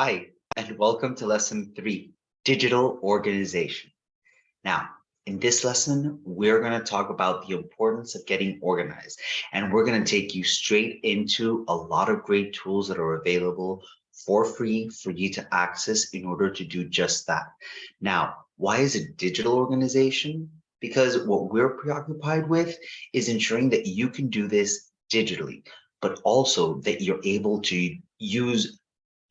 Hi, and welcome to lesson 3, digital organization. Now, in this lesson, we're going to talk about the importance of getting organized, and we're going to take you straight into a lot of great tools that are available for free for you to access in order to do just that. Now, why is it digital organization? Because what we're preoccupied with is ensuring that you can do this digitally, but also that you're able to use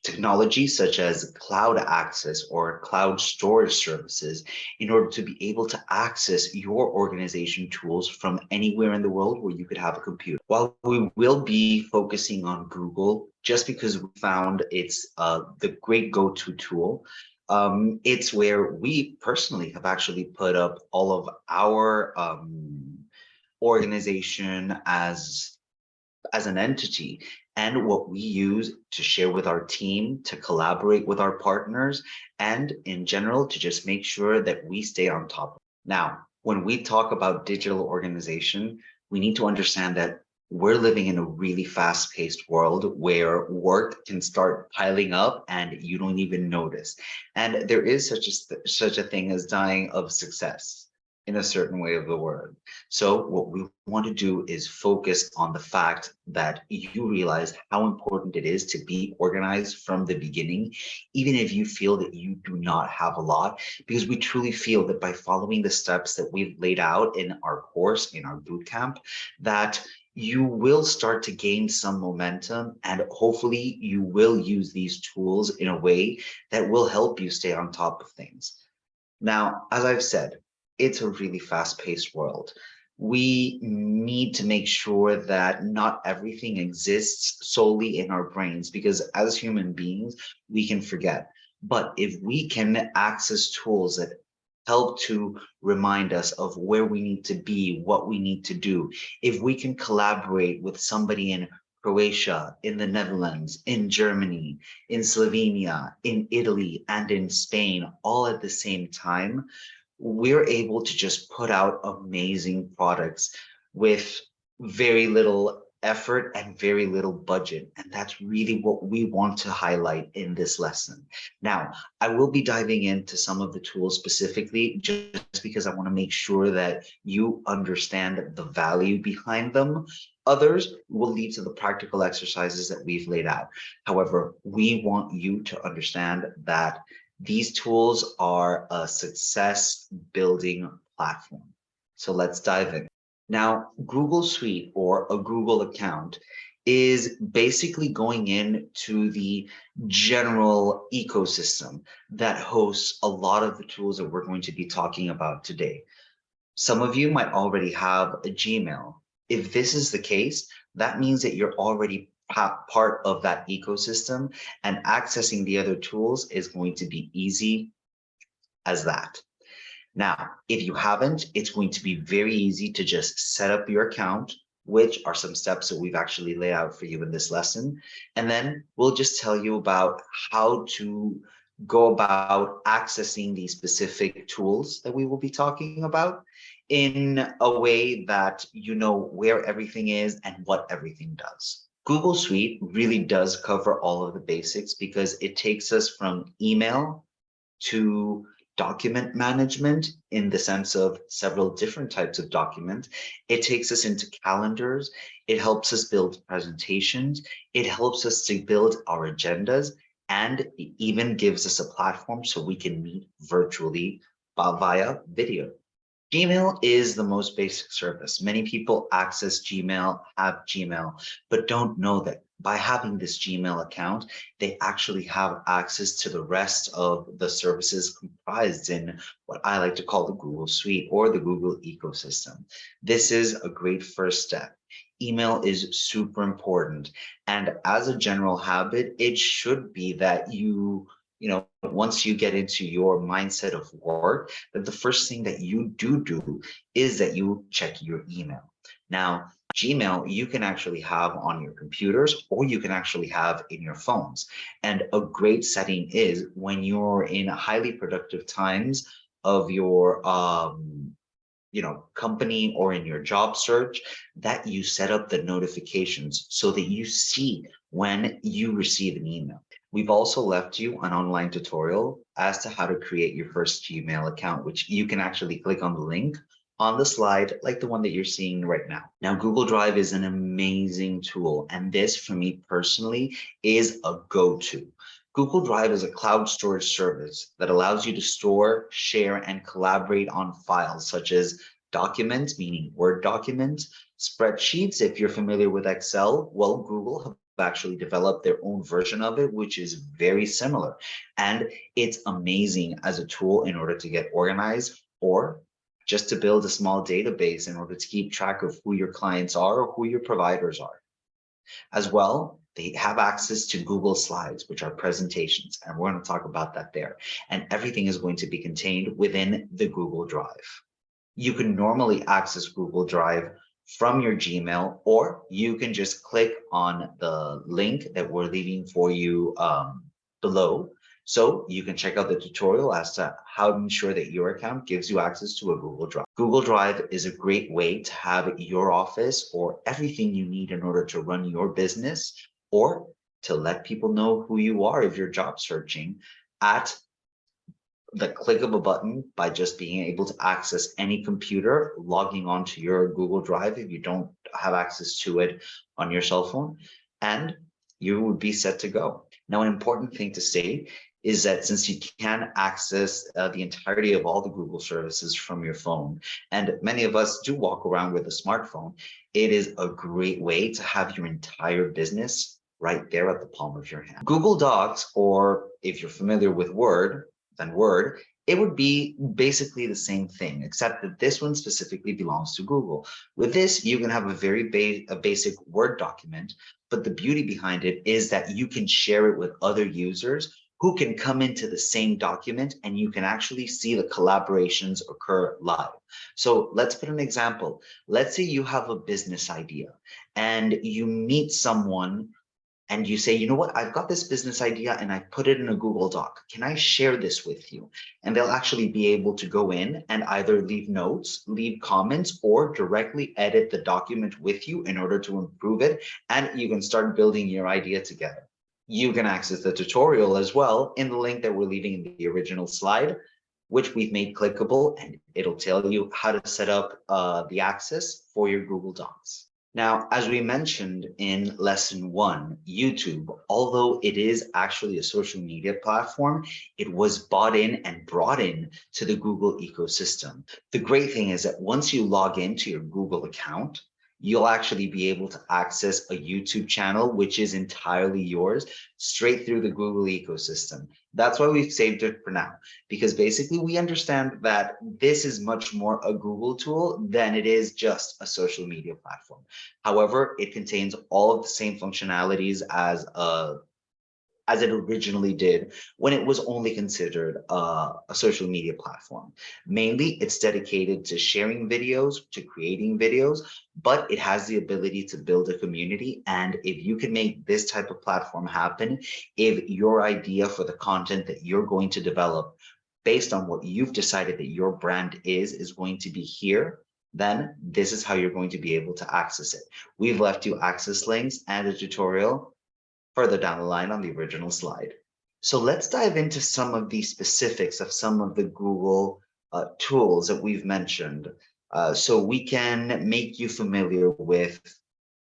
technology such as cloud access or cloud storage services in order to be able to access your organization tools from anywhere in the world where you could have a computer. While we will be focusing on Google, just because we found it's the great go-to tool, it's where we personally have actually put up all of our organization as an entity and what we use to share with our team, to collaborate with our partners, and in general, to just make sure that we stay on top. Now, when we talk about digital organization, we need to understand that we're living in a really fast-paced world where work can start piling up and you don't even notice. And there is such a thing as dying of success in a certain way of the word. So what we want to do is focus on the fact that you realize how important it is to be organized from the beginning, even if you feel that you do not have a lot, because we truly feel that by following the steps that we've laid out in our course, in our boot camp, that you will start to gain some momentum and hopefully you will use these tools in a way that will help you stay on top of things. Now, as I've said, it's a really fast-paced world. We need to make sure that not everything exists solely in our brains, because as human beings, we can forget. But if we can access tools that help to remind us of where we need to be, what we need to do, if we can collaborate with somebody in Croatia, in the Netherlands, in Germany, in Slovenia, in Italy, and in Spain, all at the same time, we're able to just put out amazing products with very little effort and very little budget. And that's really what we want to highlight in this lesson. Now, I will be diving into some of the tools specifically, just because I want to make sure that you understand the value behind them. Others will lead to the practical exercises that we've laid out. However, we want you to understand that these tools are a success building platform. So let's dive in. Now, Google Suite or a Google account is basically going into the general ecosystem that hosts a lot of the tools that we're going to be talking about today. Some of you might already have a Gmail. If this is the case, that means that you're already part of that ecosystem, and accessing the other tools is going to be easy as that. Now, if you haven't, it's going to be very easy to just set up your account, which are some steps that we've actually laid out for you in this lesson. And then we'll just tell you about how to go about accessing these specific tools that we will be talking about in a way that you know where everything is and what everything does. Google Suite really does cover all of the basics because it takes us from email to document management in the sense of several different types of documents. It takes us into calendars. It helps us build presentations. It helps us to build our agendas, and it even gives us a platform so we can meet virtually via video. Gmail is the most basic service. Many people access Gmail, have Gmail, but don't know that by having this Gmail account, they actually have access to the rest of the services comprised in what I like to call the Google Suite or the Google ecosystem. This is a great first step. Email is super important. And as a general habit, it should be that you know, once you get into your mindset of work, that the first thing that you do is that you check your email. Now, Gmail, you can actually have on your computers or you can actually have in your phones. And a great setting is when you're in highly productive times of your company or in your job search, that you set up the notifications so that you see when you receive an email. We've also left you an online tutorial as to how to create your first Gmail account, which you can actually click on the link on the slide, like the one that you're seeing right now. Now, Google Drive is an amazing tool, and this, for me personally, is a go-to. Google Drive is a cloud storage service that allows you to store, share, and collaborate on files such as documents, meaning Word documents, spreadsheets. If you're familiar with Excel, well, Google have actually developed their own version of it, which is very similar. And it's amazing as a tool in order to get organized, or just to build a small database in order to keep track of who your clients are or who your providers are. As well, they have access to Google Slides, which are presentations, and we're going to talk about that there. And everything is going to be contained within the Google Drive. You can normally access Google Drive from your Gmail, or you can just click on the link that we're leaving for you below. So you can check out the tutorial as to how to ensure that your account gives you access to a Google Drive. Google Drive is a great way to have your office or everything you need in order to run your business, or to let people know who you are if you're job searching at the click of a button, by just being able to access any computer, logging onto your Google Drive if you don't have access to it on your cell phone, and you would be set to go. Now, an important thing to say is that since you can access the entirety of all the Google services from your phone, and many of us do walk around with a smartphone, it is a great way to have your entire business right there at the palm of your hand. Google Docs, or if you're familiar with Word, it would be basically the same thing, except that this one specifically belongs to Google. With this, you can have a very basic Word document, but the beauty behind it is that you can share it with other users who can come into the same document, and you can actually see the collaborations occur live. So let's put an example. Let's say you have a business idea and you meet someone and you say, you know what, I've got this business idea and I put it in a Google Doc. Can I share this with you? And they'll actually be able to go in and either leave notes, leave comments, or directly edit the document with you in order to improve it. And you can start building your idea together. You can access the tutorial as well in the link that we're leaving in the original slide, which we've made clickable, and it'll tell you how to set up the access for your Google Docs. Now, as we mentioned in lesson 1, YouTube, although it is actually a social media platform, it was bought in and brought in to the Google ecosystem. The great thing is that once you log into your Google account, you'll actually be able to access a YouTube channel, which is entirely yours, straight through the Google ecosystem. That's why we've saved it for now, because basically we understand that this is much more a Google tool than it is just a social media platform. However, it contains all of the same functionalities as it originally did when it was only considered a social media platform. Mainly, it's dedicated to sharing videos, to creating videos, but it has the ability to build a community. And if you can make this type of platform happen, if your idea for the content that you're going to develop based on what you've decided that your brand is going to be here, then this is how you're going to be able to access it. We've left you access links and a tutorial further down the line on the original slide. So let's dive into some of the specifics of some of the Google tools that we've mentioned, so we can make you familiar with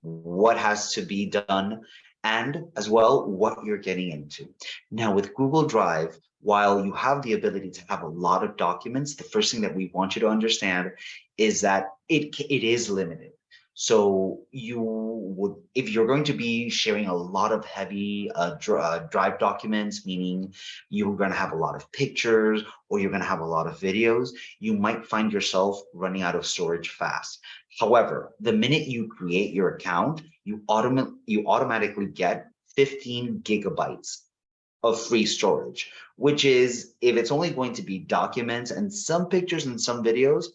what has to be done and as well what you're getting into. Now with Google Drive, while you have the ability to have a lot of documents, the first thing that we want you to understand is that it is limited. So you would, if you're going to be sharing a lot of heavy drive documents, meaning you're going to have a lot of pictures or you're going to have a lot of videos, you might find yourself running out of storage fast. However, the minute you create your account, you automatically get 15 gigabytes of free storage, which is, if it's only going to be documents and some pictures and some videos,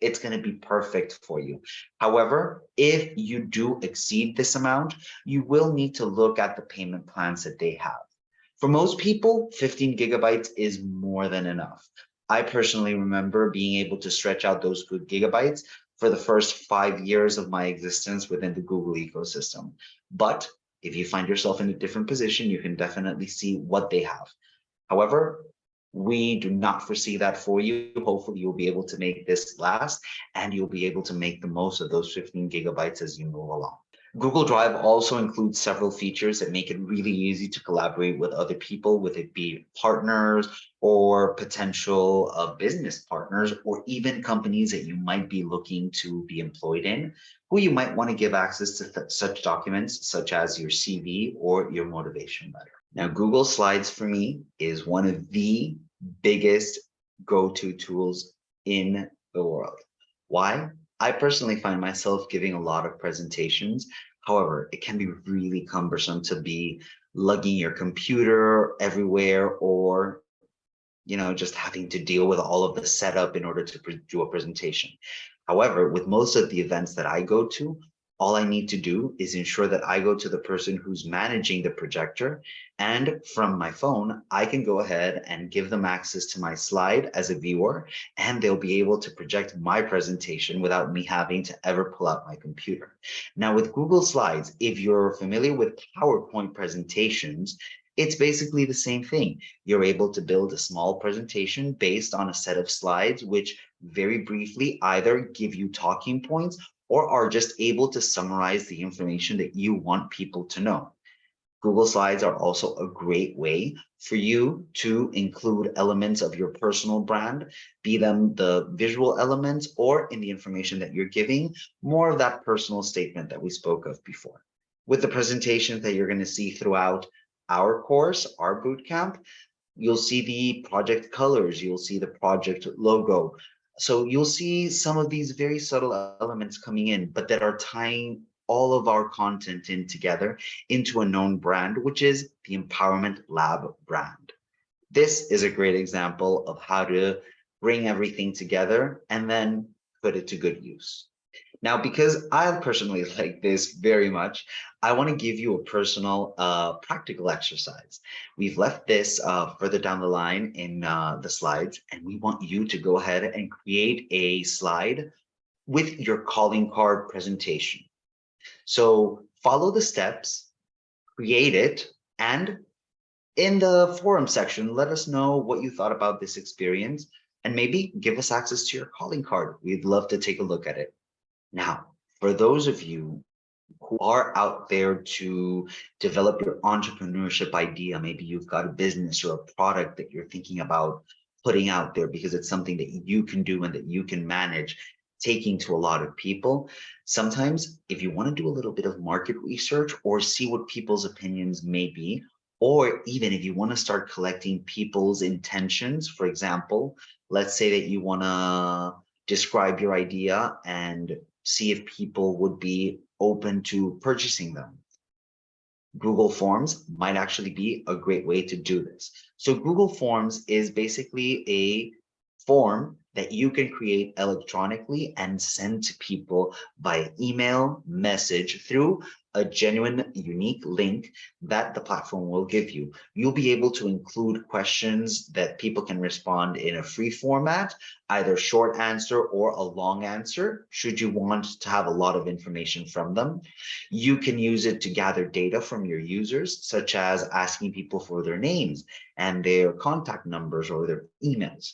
it's going to be perfect for you. However, if you do exceed this amount, you will need to look at the payment plans that they have. For most people, 15 gigabytes is more than enough. I personally remember being able to stretch out those good gigabytes for the first 5 years of my existence within the Google ecosystem. But If you find yourself in a different position, you can definitely see what they have. However, we do not foresee that for you. Hopefully, you'll be able to make this last and you'll be able to make the most of those 15 gigabytes as you move along. Google Drive also includes several features that make it really easy to collaborate with other people, with it be partners or potential business partners, or even companies that you might be looking to be employed in, who you might want to give access to such documents, such as your CV or your motivation letter. Now, Google Slides for me is one of the biggest go-to tools in the world. Why? I personally find myself giving a lot of presentations. However, it can be really cumbersome to be lugging your computer everywhere, or just having to deal with all of the setup in order to do a presentation. However, with most of the events that I go to, all I need to do is ensure that I go to the person who's managing the projector, and from my phone, I can go ahead and give them access to my slide as a viewer, and they'll be able to project my presentation without me having to ever pull out my computer. Now, with Google Slides, if you're familiar with PowerPoint presentations, it's basically the same thing. You're able to build a small presentation based on a set of slides, which very briefly either give you talking points or are just able to summarize the information that you want people to know. Google Slides are also a great way for you to include elements of your personal brand, be them the visual elements or in the information that you're giving, more of that personal statement that we spoke of before. With the presentations that you're going to see throughout our course, our bootcamp, you'll see the project colors, you'll see the project logo. So you'll see some of these very subtle elements coming in, but that are tying all of our content in together into a known brand, which is the EmpowHERment Lab brand. This is a great example of how to bring everything together and then put it to good use. Now, because I personally like this very much, I want to give you a personal practical exercise. We've left this further down the line in the slides, and we want you to go ahead and create a slide with your calling card presentation. So follow the steps, create it, and in the forum section, let us know what you thought about this experience, and maybe give us access to your calling card. We'd love to take a look at it. Now, for those of you who are out there to develop your entrepreneurship idea, maybe you've got a business or a product that you're thinking about putting out there because it's something that you can do and that you can manage, taking to a lot of people. Sometimes if you want to do a little bit of market research or see what people's opinions may be, or even if you want to start collecting people's intentions, for example, let's say that you want to describe your idea and see if people would be open to purchasing them. Google Forms might actually be a great way to do this. So Google Forms is basically a form that you can create electronically and send to people by email, message, through a genuine, unique link that the platform will give you. You'll be able to include questions that people can respond in a free format, either short answer or a long answer, should you want to have a lot of information from them. You can use it to gather data from your users, such as asking people for their names and their contact numbers or their emails.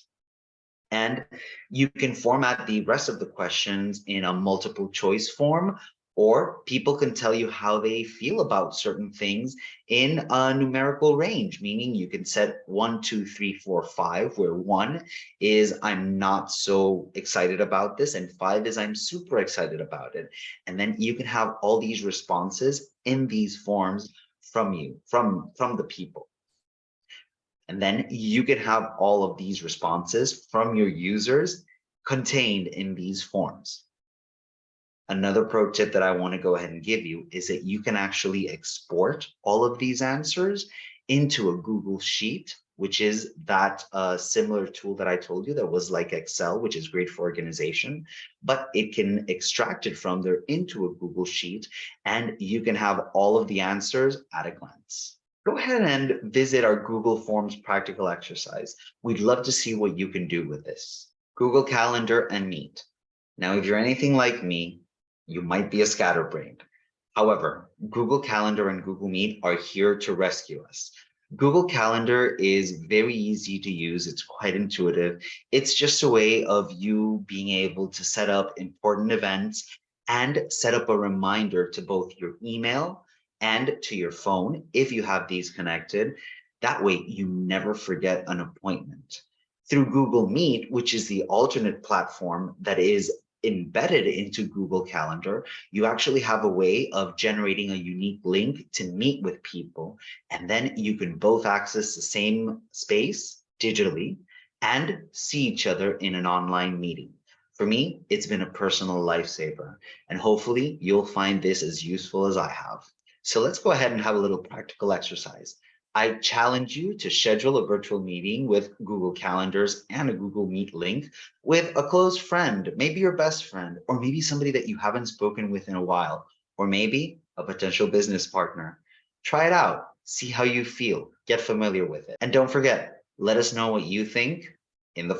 And you can format the rest of the questions in a multiple choice form, or people can tell you how they feel about certain things in a numerical range, meaning you can set 1, 2, 3, 4, 5, where 1 is I'm not so excited about this, and 5 is I'm super excited about it. And then you can have all these responses in these forms from you, from the people. And then you can have all of these responses from your users contained in these forms. Another pro tip that I want to go ahead and give you is that you can actually export all of these answers into a Google Sheet, which is that similar tool that I told you that was like Excel, which is great for organization, but it can extract it from there into a Google Sheet, and you can have all of the answers at a glance. Go ahead and visit our Google Forms practical exercise. We'd love to see what you can do with this. Google Calendar and Meet. Now, if you're anything like me, you might be a scatterbrained. However, Google Calendar and Google Meet are here to rescue us. Google Calendar is very easy to use. It's quite intuitive. It's just a way of you being able to set up important events and set up a reminder to both your email and to your phone if you have these connected. That way you never forget an appointment. Through Google Meet, which is the alternate platform that is embedded into Google Calendar, you actually have a way of generating a unique link to meet with people. And then you can both access the same space digitally and see each other in an online meeting. For me, it's been a personal lifesaver, and hopefully you'll find this as useful as I have. So let's go ahead and have a little practical exercise. I challenge you to schedule a virtual meeting with Google Calendars and a Google Meet link with a close friend, maybe your best friend, or maybe somebody that you haven't spoken with in a while, or maybe a potential business partner. Try it out, see how you feel, get familiar with it. And don't forget, let us know what you think in the